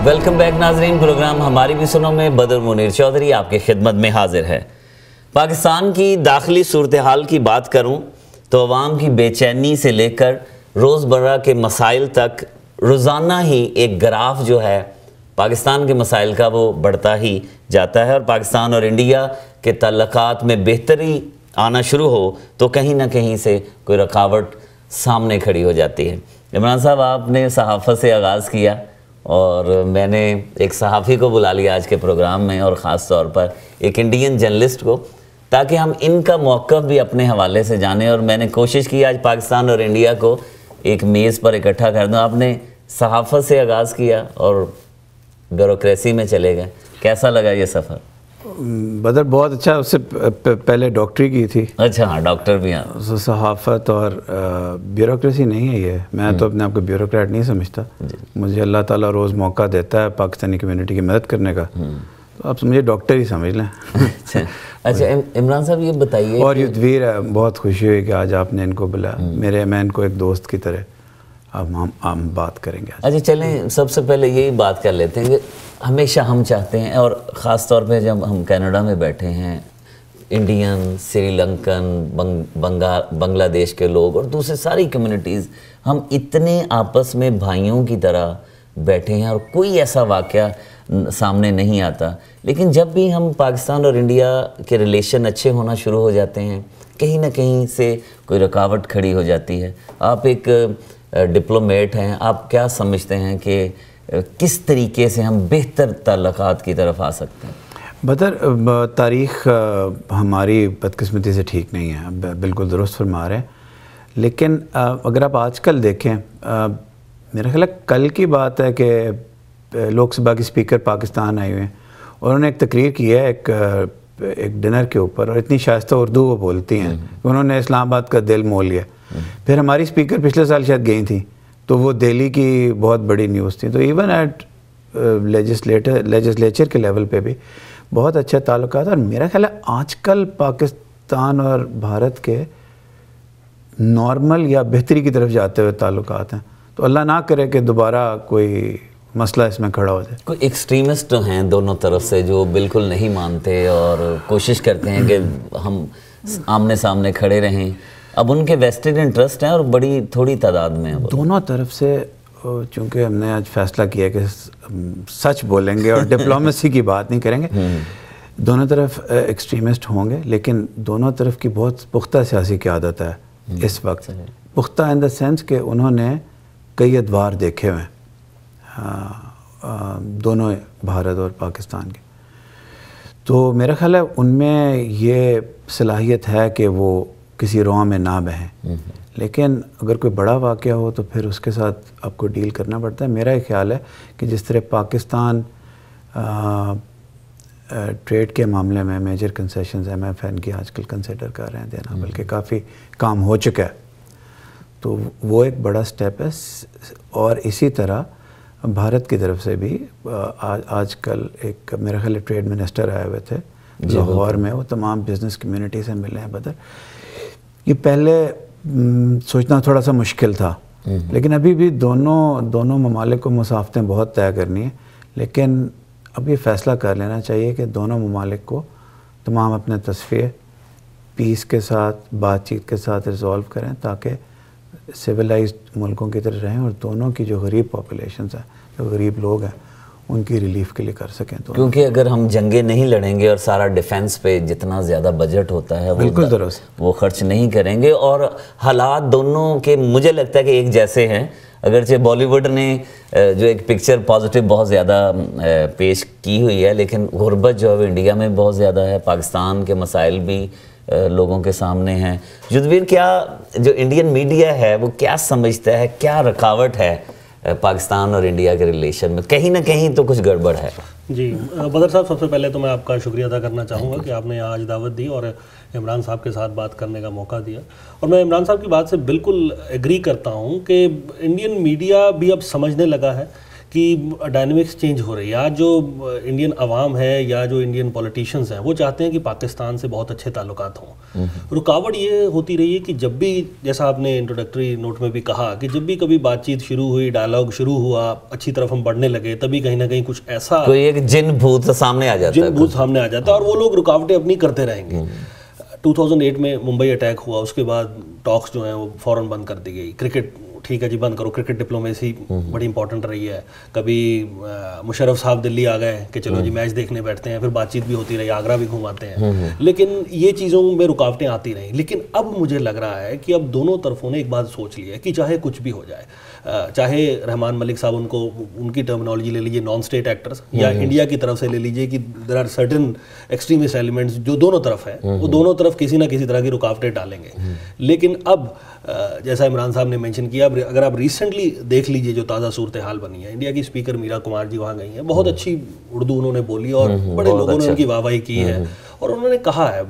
Welcome back ناظرین، programme ہماری بھی سنو میں بدر منیر چودھری آپ کے خدمت میں حاضر ہے۔ پاکستان کی داخلی صورتحال کی بات کروں تو عوام کی بے چینی سے لے کر روزمرہ کے مسائل تک روزانہ ہی ایک گراف جو ہے پاکستان کے مسائل کا وہ بڑھتا ہی جاتا ہے، اور پاکستان اور انڈیا کے تعلقات میں بہتری آنا شروع ہو تو کہیں نہ کہیں سے کوئی رکاوٹ سامنے کھڑی ہو جاتی ہے۔ عمران صاحب، آپ نے صحافت سے آغاز کیا اور میں نے ایک صحافی کو بلا لیا آج کے پروگرام میں، اور خاص طور پر ایک انڈین جرنلسٹ کو، تاکہ ہم ان کا موقف بھی اپنے حوالے سے جانیں، اور میں نے کوشش کی آج پاکستان اور انڈیا کو ایک میز پر اکٹھا کر دوں۔ آپ نے صحافت سے آغاز کیا اور بیوروکریسی میں چلے گئے، کیسا لگا یہ سفر؟ بدر بہت اچھا، اس سے پہلے ڈاکٹری کی تھی۔ اچھا، ہاں، ڈاکٹر بھی ہیں۔ صحافت اور بیوروکریسی نہیں ہے یہ، میں تو اپنے آپ کو بیوروکریٹ نہیں سمجھتا۔ مجھے اللہ تعالیٰ روز موقع دیتا ہے پاکستانی کمیونٹی کی مدد کرنے کا، تو آپ مجھے ڈاکٹر ہی سمجھ لیں۔ اچھا عمران صاحب، یہ بتائیے، اور یدویر بہت خوشی ہوئی کہ آج آپ نے ان کو بلایا، میں ان کو ایک دوست کی طرح اب ہم بات کریں گے۔ اچھا چلیں، سب سے پہلے یہی بات کر لیتے ہیں کہ ہمیشہ ہم چاہتے ہیں، اور خاص طور پہ جب ہم کینیڈا میں بیٹھے ہیں، انڈین، سری لنکن، بنگلہ دیش کے لوگ اور دوسرے ساری کمیونٹیز، ہم اتنے آپس میں بھائیوں کی طرح بیٹھے ہیں اور کوئی ایسا واقعہ سامنے نہیں آتا، لیکن جب بھی ہم پاکستان اور انڈیا کے ریلیشن اچھے ہونا شروع ہو جاتے ہیں، کہیں نہ کہیں سے کوئی رکاوٹ کھڑی ہو جاتی ہے۔ آپ ایک ڈپلومیٹ ہیں، آپ کیا سمجھتے ہیں کہ کس طریقے سے ہم بہتر تعلقات کی طرف آ سکتے ہیں؟ بدر، تاریخ ہماری بدقسمتی سے ٹھیک نہیں ہے، بالکل درست فرما رہے ہیں، لیکن اگر آپ آج کل دیکھیں، میرا خیال ہے کل کی بات ہے کہ لوک سبھا کی اسپیکر پاکستان آئے ہوئے ہیں، اور انہوں نے ایک تقریر کی ہے ایک ڈنر کے اوپر، اور اتنی شائستہ اردو وہ بولتی ہیں، انہوں نے اسلام آباد کا دل مول لیا۔ پھر ہماری اسپیکر پچھلے سال شاید گئی تھیں، تو وہ دہلی کی بہت بڑی نیوز تھی، تو ایون ایٹ لیجسلیچر کے لیول پہ بھی بہت اچھے تعلقات، اور میرا خیال ہے آج کل پاکستان اور بھارت کے نارمل یا بہتری کی طرف جاتے ہوئے تعلقات ہیں، تو اللہ نہ کرے کہ دوبارہ کوئی مسئلہ اس میں کھڑا ہو جائے۔ کوئی ایکسٹریمسٹ ہیں دونوں طرف سے جو بالکل نہیں مانتے اور کوشش کرتے ہیں کہ ہم آمنے سامنے کھڑے رہیں، اب ان کے ویسٹڈ انٹرسٹ ہیں اور بڑی تھوڑی تعداد میں ہیں دونوں طرف سے، چونکہ ہم نے آج فیصلہ کیا کہ سچ بولیں گے اور ڈپلومیسی کی بات نہیں کریں گے، دونوں طرف ایکسٹریمسٹ ہوں گے، لیکن دونوں طرف کی بہت پختہ سیاسی قیادت ہے اس وقت، پختہ ان دا سینس کہ انہوں نے کئی ادوار دیکھے ہوئے ہیں دونوں بھارت اور پاکستان کے، تو میرا خیال ہے ان میں یہ صلاحیت ہے کہ وہ کسی رواں میں نہ بہیں، لیکن اگر کوئی بڑا واقعہ ہو تو پھر اس کے ساتھ آپ کو ڈیل کرنا پڑتا ہے۔ میرا ایک خیال ہے کہ جس طرح پاکستان ٹریڈ کے معاملے میں میجر کنسیشنز MFN کی آج کل کنسیڈر کر رہے ہیں دینا، بلکہ کافی کام ہو چکا ہے، تو وہ ایک بڑا سٹیپ ہے، اور اسی طرح بھارت کی طرف سے بھی آج کل ایک میرا خیال ہے ٹریڈ منسٹر آئے ہوئے تھے لاہور میں، وہ تمام بزنس کمیونٹی سے ملے ہیں۔ بدر، یہ پہلے سوچنا تھوڑا سا مشکل تھا، لیکن ابھی بھی دونوں ممالک کو مسافتیں بہت طے کرنی ہیں، لیکن اب یہ فیصلہ کر لینا چاہیے کہ دونوں ممالک کو تمام اپنے تصفیے پیس کے ساتھ، بات چیت کے ساتھ ریزالو کریں، تاکہ سویلائزڈ ملکوں کی طرح رہیں، اور دونوں کی جو غریب پاپولیشنز ہیں، جو غریب لوگ ہیں، ان کی ریلیف کے لیے کر سکیں۔ تو کیونکہ اگر ہم جنگیں نہیں لڑیں گے اور سارا ڈیفنس پہ جتنا زیادہ بجٹ ہوتا ہے بالکل درست، وہ خرچ نہیں کریں گے، اور حالات دونوں کے مجھے لگتا ہے کہ ایک جیسے ہیں، اگرچہ بالی ووڈ نے جو ایک پکچر پازیٹیو بہت زیادہ پیش کی ہوئی ہے، لیکن غربت جو ہے انڈیا میں بہت زیادہ ہے، پاکستان کے مسائل بھی لوگوں کے سامنے ہیں۔ یدویر، کیا جو انڈین میڈیا ہے وہ کیا سمجھتا ہے، کیا رکاوٹ ہے پاکستان اور انڈیا کے ریلیشن میں؟ کہیں نہ کہیں تو کچھ گڑبڑ ہے۔ جی بدر صاحب، سب سے پہلے تو میں آپ کا شکریہ ادا کرنا چاہوں گا کہ آپ نے آج دعوت دی اور عمران صاحب کے ساتھ بات کرنے کا موقع دیا، اور میں عمران صاحب کی بات سے بالکل ایگری کرتا ہوں کہ انڈین میڈیا بھی اب سمجھنے لگا ہے کہ ڈائنامکس چینج ہو رہی ہے. آج جو انڈین عوام ہے یا جو انڈین پولیٹیشنز ہیں وہ چاہتے ہیں کہ پاکستان سے بہت اچھے تعلقات ہوں. رکاوٹ یہ ہوتی رہی ہے کہ جب بھی, جیسا آپ نے انٹروڈکٹری نوٹ میں بھی کہا, کہ جب بھی کبھی بات چیت شروع ہوئی, ڈائلاگ شروع ہوا, اچھی طرف ہم بڑھنے لگے, تبھی کہیں نہ کہیں کچھ ایسا کوئی ایک جن بھوت سامنے آ جاتا ہے اور وہ لوگ رکاوٹیں اپنی کرتے رہیں گے. 2008 میں ممبئی اٹیک ہوا, اس کے بعد ٹاکس جو ہیں وہ فوراً بند کر دی گئی. کرکٹ ٹھیک ہے جی بند کرو, کرکٹ ڈپلومیسی بڑی امپورٹنٹ رہی ہے. کبھی مشرف صاحب دلی آ گئے کہ چلو جی میچ دیکھنے بیٹھتے ہیں, پھر بات چیت بھی ہوتی رہی, آگرہ بھی گھوماتے ہیں, لیکن یہ چیزوں میں رکاوٹیں آتی رہیں. لیکن اب مجھے لگ رہا ہے کہ اب دونوں طرفوں نے ایک بات سوچ لی ہے کہ چاہے کچھ بھی ہو جائے, چاہے رحمان ملک صاحب ان کو, ان کی ٹرمنالوجی لے لیجیے نان اسٹیٹ ایکٹرز, یا انڈیا کی طرف سے لے لیجیے کہ there are certain extremist elements جو دونوں طرف ہیں, وہ دونوں طرف کسی نہ کسی طرح کی رکاوٹیں ڈالیں گے. لیکن اب جیسا عمران صاحب نے مینشن کیا, اگر آپ ریسنٹلی دیکھ لیجئے جو تازہ صورتحال بنی ہے, انڈیا کی اسپیکر میرا کمار جی وہاں گئی ہیں, بہت اچھی اردو انہوں نے بولی اور بڑے لوگوں نے ان کی واہ واہی کی ہے. اور انہوں نے کہا ہے,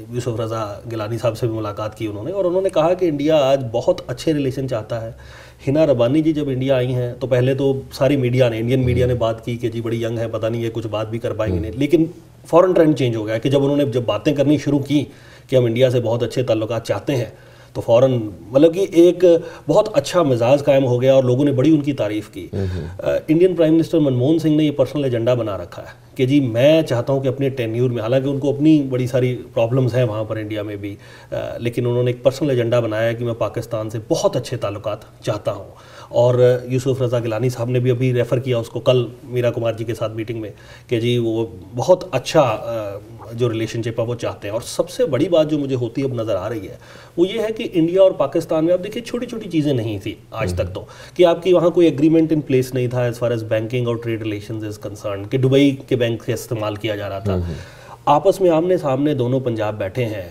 یوسف رضا گیلانی صاحب سے بھی ملاقات کی انہوں نے, اور انہوں نے کہا کہ انڈیا آج بہت اچھے ریلیشن چاہتا ہے. ہنا ربانی جی جب انڈیا آئی ہیں تو پہلے تو ساری میڈیا نے, انڈین میڈیا نے بات کی کہ جی بڑی ینگ ہے, پتہ نہیں یہ کچھ بات بھی کر پائیں گے نہیں, لیکن فوراً ٹرینڈ چینج ہو گیا کہ جب انہوں نے جب باتیں کرنی شروع کی کہ ہم انڈیا سے بہت اچھے تعلقات چاہتے ہیں, تو فوراً مطلب کہ ایک بہت اچھا مزاج قائم ہو گیا اور لوگوں نے بڑی ان کی تعریف کی. Indian prime minister Manmohan Singh نے یہ پرسنل ایجنڈا بنا رکھا ہے کہ جی میں چاہتا ہوں کہ اپنے ٹینیور میں, حالانکہ ان کو اپنی بڑی ساری پرابلمز ہیں وہاں پر انڈیا میں بھی, لیکن انہوں نے ایک پرسنل ایجنڈا بنایا ہے کہ میں پاکستان سے بہت اچھے تعلقات چاہتا ہوں. اور یوسف رضا گیلانی صاحب نے بھی ابھی ریفر کیا اس کو کل میرا کمار جی کے ساتھ میٹنگ میں کہ جی وہ بہت اچھا جو ریلیشن شپ ہے وہ چاہتے ہیں. اور سب سے بڑی بات جو مجھے ہوتی اب نظر آ رہی ہے وہ یہ ہے کہ انڈیا اور پاکستان میں آپ دیکھیے چھوٹی چھوٹی چیزیں نہیں تھی آج تک, تو کہ آپ کی وہاں کوئی ایگریمنٹ ان پلیس نہیں تھا ایز فار ایز بینکنگ اور ٹریڈ ریلیشنز از کنسرن, کہ دبئی کے بینک سے استعمال کیا جا رہا تھا. آپس میں آمنے سامنے دونوں پنجاب بیٹھے ہیں,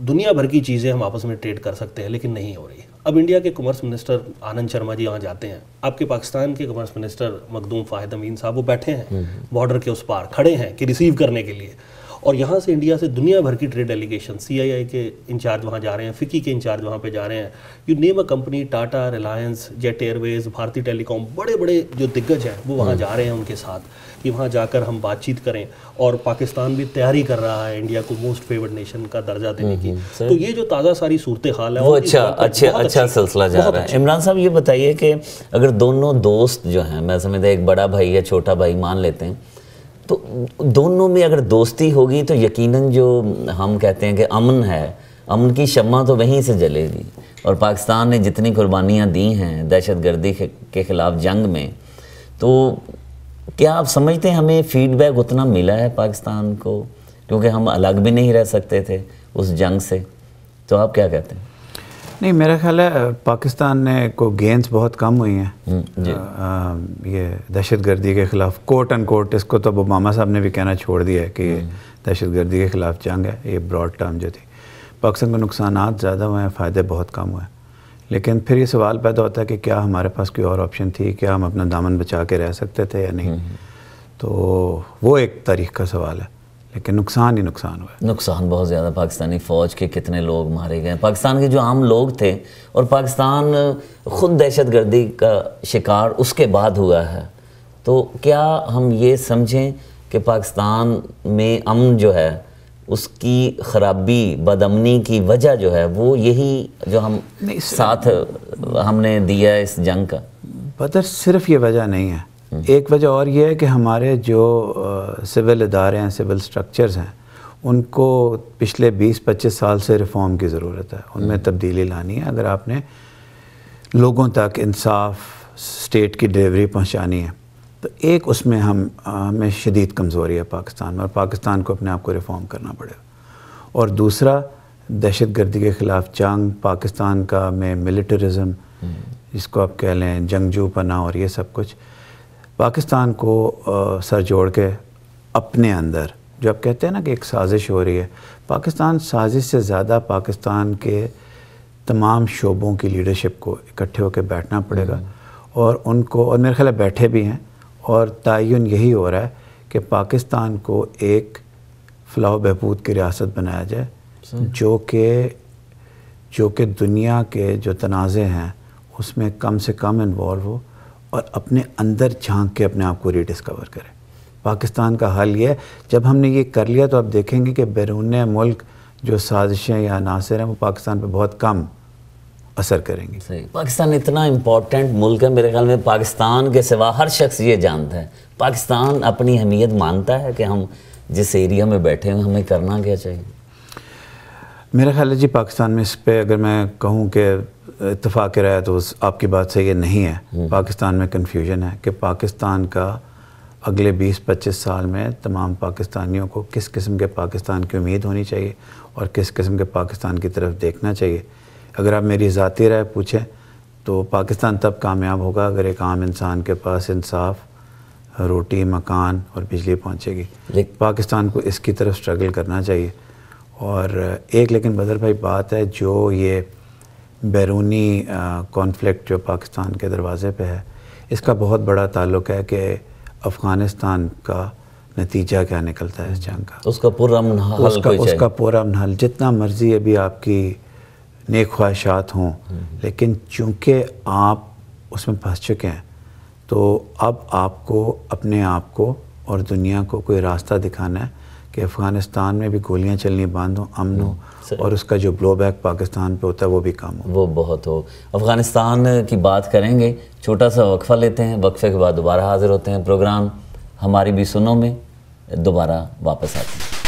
دنیا بھر کی چیزیں ہم آپس میں ٹریڈ کر سکتے ہیں, لیکن نہیں ہو رہی. اب انڈیا کے کامرس منسٹر آنند شرما جی وہاں جاتے ہیں, آپ کے پاکستان کے کامرس منسٹر مخدوم فاہد امین صاحب وہ بیٹھے ہیں بارڈر کے اس پار کھڑے ہیں کہ ریسیو کرنے کے لیے, اور یہاں سے انڈیا سے دنیا بھر کی ٹریڈ ڈیلیگیشن, CII کے انچارج وہاں جا رہے ہیں, فکی کے انچارج وہاں پہ جا رہے ہیں, you name a company, Tata, Reliance, Jet Airways, Bharti ٹیلی کام, بڑے بڑے جو دگج ہیں وہ وہاں جا رہے ہیں ان کے ساتھ کہ وہاں جا کر ہم بات چیت کریں. اور پاکستان بھی تیاری کر رہا ہے انڈیا کو موسٹ فیورڈ نیشن کا درجہ دینے کی. تو یہ جو تازہ ساری صورتحال ہے وہ اچھا سلسلہ جا رہا ہے. عمران صاحب یہ بتائیے کہ اگر دونوں دوست جو ہیں, میں سمجھتا ایک بڑا بھائی یا چھوٹا بھائی مان لیتے ہیں, تو دونوں میں اگر دوستی ہوگی تو یقیناً جو ہم کہتے ہیں کہ امن ہے, امن کی شمع تو وہیں سے جلے گی. اور پاکستان نے جتنی قربانیاں دی ہیں دہشت گردی کے خلاف جنگ میں, تو کیا آپ سمجھتے ہیں ہمیں فیڈ بیک اتنا ملا ہے پاکستان کو, کیونکہ ہم الگ بھی نہیں رہ سکتے تھے اس جنگ سے, تو آپ کیا کہتے ہیں؟ نہیں, میرا خیال ہے پاکستان نے کو گینز بہت کم ہوئی ہیں یہ دہشت گردی کے خلاف, کوٹ ان کوٹ, اس کو تو اوباما صاحب نے بھی کہنا چھوڑ دیا ہے کہ یہ دہشت گردی کے خلاف جنگ ہے, یہ براڈ ٹرم جو تھی. پاکستان کو نقصانات زیادہ ہوئے ہیں, فائدے بہت کم ہوئے ہیں. لیکن پھر یہ سوال پیدا ہوتا ہے کہ کیا ہمارے پاس کوئی اور آپشن تھی, کیا ہم اپنا دامن بچا کے رہ سکتے تھے یا نہیں. تو وہ ایک تاریخ کا سوال ہے, لیکن نقصان ہی نقصان ہوا ہے. نقصان بہت زیادہ, پاکستانی فوج کے کتنے لوگ مارے گئے, پاکستان کے جو عام لوگ تھے, اور پاکستان خود دہشت گردی کا شکار اس کے بعد ہوا ہے. تو کیا ہم یہ سمجھیں کہ پاکستان میں امن جو ہے اس کی خرابی, بدامنی کی وجہ جو ہے وہ یہی جو ہم ساتھ ہم نے دیا ہے اس جنگ کا؟ بدر صرف یہ وجہ نہیں ہے, ایک وجہ اور یہ ہے کہ ہمارے جو سول ادارے ہیں, سول سٹرکچرز ہیں, ان کو پچھلے 20-25 سال سے ریفارم کی ضرورت ہے, ان میں تبدیلی لانی ہے. اگر آپ نے لوگوں تک انصاف, اسٹیٹ کی ڈیلیوری پہنچانی ہے, تو ایک اس میں ہمیں شدید کمزوری ہے پاکستان میں, اور پاکستان کو اپنے آپ کو ریفارم کرنا پڑے گا. اور دوسرا دہشت گردی کے خلاف جنگ, پاکستان کا میں ملٹرزم جس کو آپ کہہ لیں, جنگجو پنا اور یہ سب کچھ, پاکستان کو سر جوڑ کے اپنے اندر جو آپ کہتے ہیں نا کہ ایک سازش ہو رہی ہے, پاکستان سازش سے زیادہ پاکستان کے تمام شعبوں کی لیڈرشپ کو اکٹھے ہو کے بیٹھنا پڑے گا. اور ان کو, اور میرے خیال ہے بیٹھے بھی ہیں, اور تعین یہی ہو رہا ہے کہ پاکستان کو ایک فلاح و بہبود کی ریاست بنایا جائے جو کہ دنیا کے جو تنازع ہیں اس میں کم سے کم انوالو ہو, اور اپنے اندر جھانک کے اپنے آپ کو ری ڈسکور کریں. پاکستان کا حل یہ ہے جب ہم نے یہ کر لیا تو آپ دیکھیں گے کہ بیرون ملک جو سازشیں یا عناصر ہیں وہ پاکستان پہ بہت کم اثر کریں گی. صحیح. پاکستان اتنا امپورٹنٹ ملک ہے، میرے خیال میں پاکستان کے سوا ہر شخص یہ جانتا ہے. پاکستان اپنی اہمیت مانتا ہے کہ ہم جس ایریا میں بیٹھے ہیں ہمیں کرنا کیا چاہیے؟ میرا خیال ہے جی پاکستان میں اس پہ اگر میں کہوں کہ اتفاق رائے تو آپ کی بات صحیح نہیں ہے. پاکستان میں کنفیوژن ہے کہ پاکستان کا اگلے 20-25 سال میں تمام پاکستانیوں کو کس قسم کے پاکستان کی امید ہونی چاہیے اور کس قسم کے پاکستان کی طرف دیکھنا چاہیے. اگر آپ میری ذاتی رائے پوچھیں تو پاکستان تب کامیاب ہوگا اگر ایک عام انسان کے پاس انصاف، روٹی، مکان اور بجلی پہنچے گی. پاکستان کو اس کی طرف سٹرگل کرنا چاہیے. اور ایک لیکن بدر بھائی بات ہے، جو یہ بیرونی کانفلکٹ جو پاکستان کے دروازے پہ ہے، اس کا بہت بڑا تعلق ہے کہ افغانستان کا نتیجہ کیا نکلتا ہے اس جنگ کا. اس کا پرامن حل اس کا پرامن حل جتنا مرضی ابھی آپ کی نیک خواہشات ہوں، لیکن چونکہ آپ اس میں پھنس چکے ہیں تو اب آپ کو اپنے آپ کو اور دنیا کو کوئی راستہ دکھانا ہے کہ افغانستان میں بھی گولیاں چلنی بند ہوں، امن ہو، اور اس کا جو بلو بیک پاکستان پہ ہوتا ہے وہ بھی کم ہو. وہ بہت ہو. افغانستان کی بات کریں گے، چھوٹا سا وقفہ لیتے ہیں، وقفے کے بعد دوبارہ حاضر ہوتے ہیں. پروگرام ہماری بھی سنو میں دوبارہ واپس آتے ہیں.